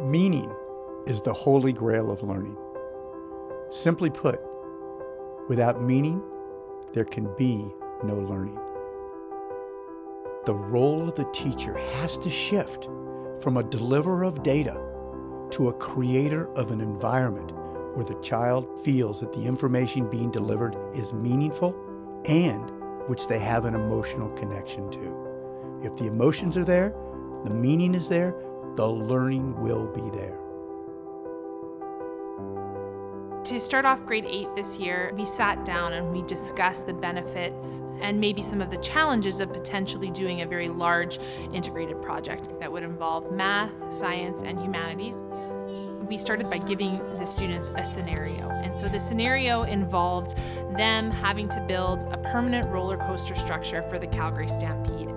Meaning is the holy grail of learning. Simply put, without meaning, there can be no learning. The role of the teacher has to shift from a deliverer of data to a creator of an environment where the child feels that the information being delivered is meaningful and which they have an emotional connection to. If the emotions are there, the meaning is there, the learning will be there. To start off grade 8 this year, we sat down and we discussed the benefits and maybe some of the challenges of potentially doing a very large integrated project that would involve math, science, and humanities. We started by giving the students a scenario. And so the scenario involved them having to build a permanent roller coaster structure for the Calgary Stampede.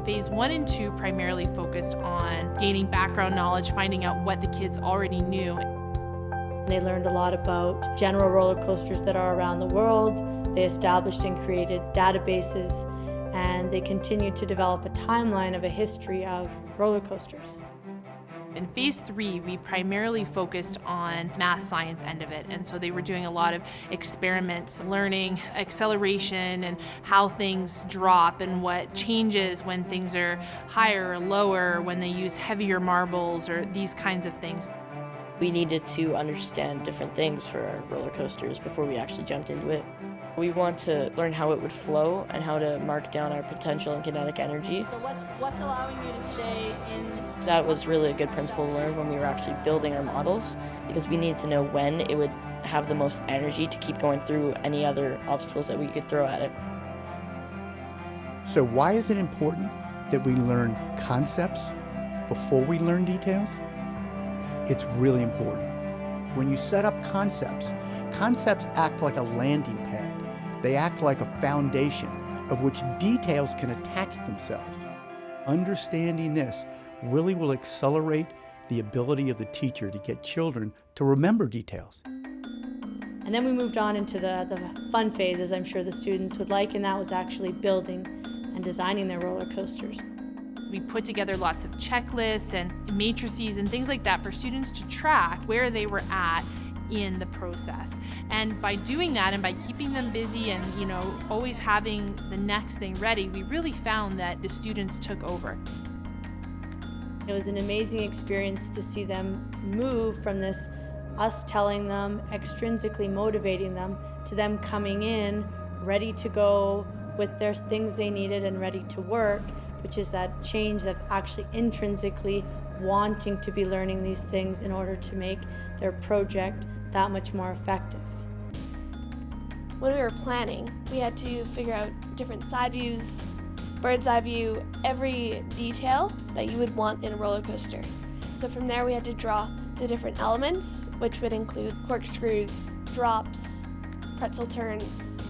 Phase 1 and 2 primarily focused on gaining background knowledge, finding out what the kids already knew. They learned a lot about general roller coasters that are around the world. They established and created databases, and they continued to develop a timeline of a history of roller coasters. In phase 3, we primarily focused on math science end of it. And so they were doing a lot of experiments, learning acceleration and how things drop and what changes when things are higher or lower, when they use heavier marbles or these kinds of things. We needed to understand different things for our roller coasters before we actually jumped into it. We want to learn how it would flow and how to mark down our potential and kinetic energy. So what's allowing you to stay in? That was really a good principle to learn when we were actually building our models, because we needed to know when it would have the most energy to keep going through any other obstacles that we could throw at it. So why is it important that we learn concepts before we learn details? It's really important. When you set up concepts, concepts act like a landing pad. They act like a foundation of which details can attach themselves. Understanding this really will accelerate the ability of the teacher to get children to remember details. And then we moved on into the fun phase, as I'm sure the students would like, and that was actually building and designing their roller coasters. We put together lots of checklists and matrices and things like that for students to track where they were at in the process. And by doing that and by keeping them busy and, always having the next thing ready, we really found that the students took over. It was an amazing experience to see them move from this, us telling them, extrinsically motivating them, to them coming in, ready to go with their things they needed and ready to work, which is that change of actually intrinsically wanting to be learning these things in order to make their project that much more effective. When we were planning, we had to figure out different side views, bird's eye view, every detail that you would want in a roller coaster. So from there we had to draw the different elements, which would include corkscrews, drops, pretzel turns.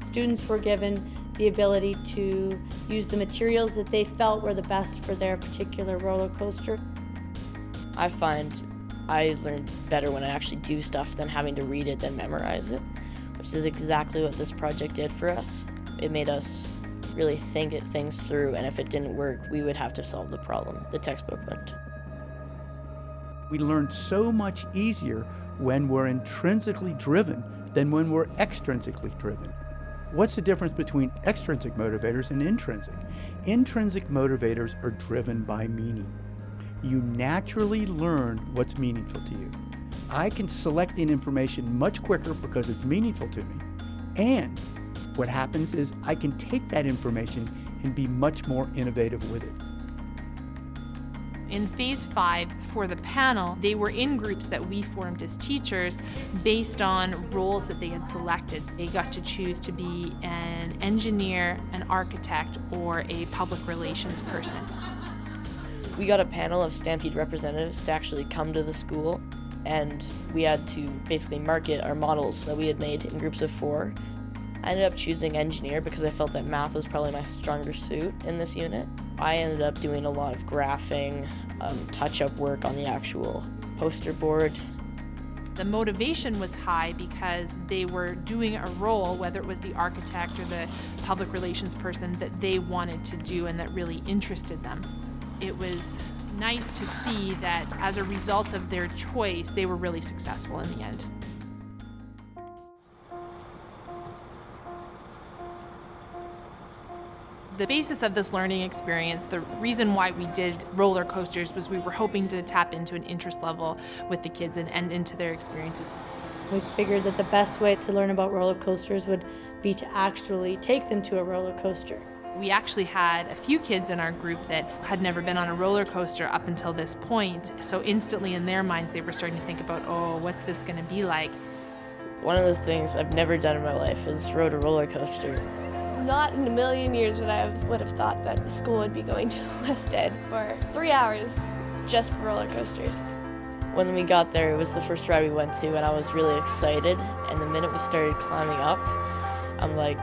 Students were given the ability to use the materials that they felt were the best for their particular roller coaster. I find I learn better when I actually do stuff than having to read it then memorize it, which is exactly what this project did for us. It made us really think things through, and if it didn't work, we would have to solve the problem. The textbook wouldn't. We learn so much easier when we're intrinsically driven than when we're extrinsically driven. What's the difference between extrinsic motivators and intrinsic? Intrinsic motivators are driven by meaning. You naturally learn what's meaningful to you. I can select the information much quicker because it's meaningful to me. And what happens is I can take that information and be much more innovative with it. In phase 5, for the panel, they were in groups that we formed as teachers based on roles that they had selected. They got to choose to be an engineer, an architect, or a public relations person. We got a panel of Stampede representatives to actually come to the school, and we had to basically market our models that we had made in groups of 4. I ended up choosing engineer because I felt that math was probably my stronger suit in this unit. I ended up doing a lot of graphing, touch-up work on the actual poster board. The motivation was high because they were doing a role, whether it was the architect or the public relations person, that they wanted to do and that really interested them. it was nice to see that as a result of their choice, they were really successful in the end. The basis of this learning experience, the reason why we did roller coasters was we were hoping to tap into an interest level with the kids and into their experiences. We figured that the best way to learn about roller coasters would be to actually take them to a roller coaster. We actually had a few kids in our group that had never been on a roller coaster up until this point, so instantly in their minds they were starting to think about, oh, what's this going to be like? One of the things I've never done in my life is rode a roller coaster. Not in a million years would have thought that school would be going to Wested for 3 hours just for roller coasters. When we got there, it was the first ride we went to, and I was really excited. And the minute we started climbing up, I'm like,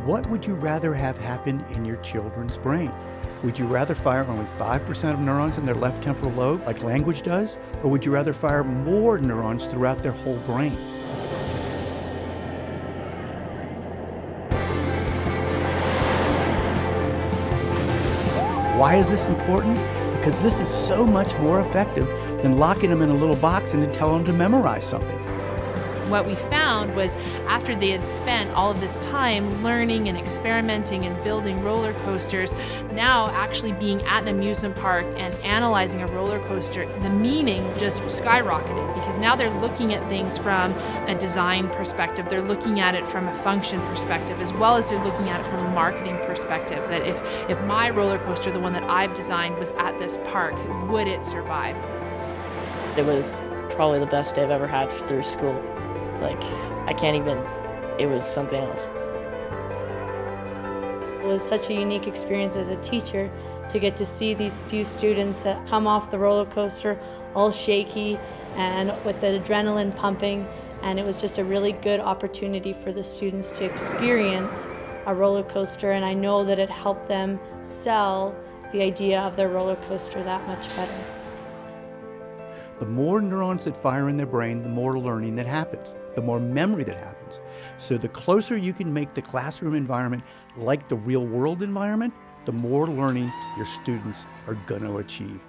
What would you rather have happen in your children's brain? Would you rather fire only 5% of neurons in their left temporal lobe, like language does? Or would you rather fire more neurons throughout their whole brain? Why is this important? Because this is so much more effective than locking them in a little box and then telling them to memorize something. What we found was after they had spent all of this time learning and experimenting and building roller coasters, now actually being at an amusement park and analyzing a roller coaster, the meaning just skyrocketed because now they're looking at things from a design perspective, they're looking at it from a function perspective, as well as they're looking at it from a marketing perspective, that if my roller coaster, the one that I've designed, was at this park, would it survive? it was probably the best day I've ever had through school. Like, I can't even, it was something else. It was such a unique experience as a teacher to get to see these few students that come off the roller coaster all shaky and with the adrenaline pumping, and it was just a really good opportunity for the students to experience a roller coaster, and I know that it helped them sell the idea of their roller coaster that much better. The more neurons that fire in their brain, the more learning that happens, the more memory that happens. So the closer you can make the classroom environment like the real world environment, the more learning your students are going to achieve.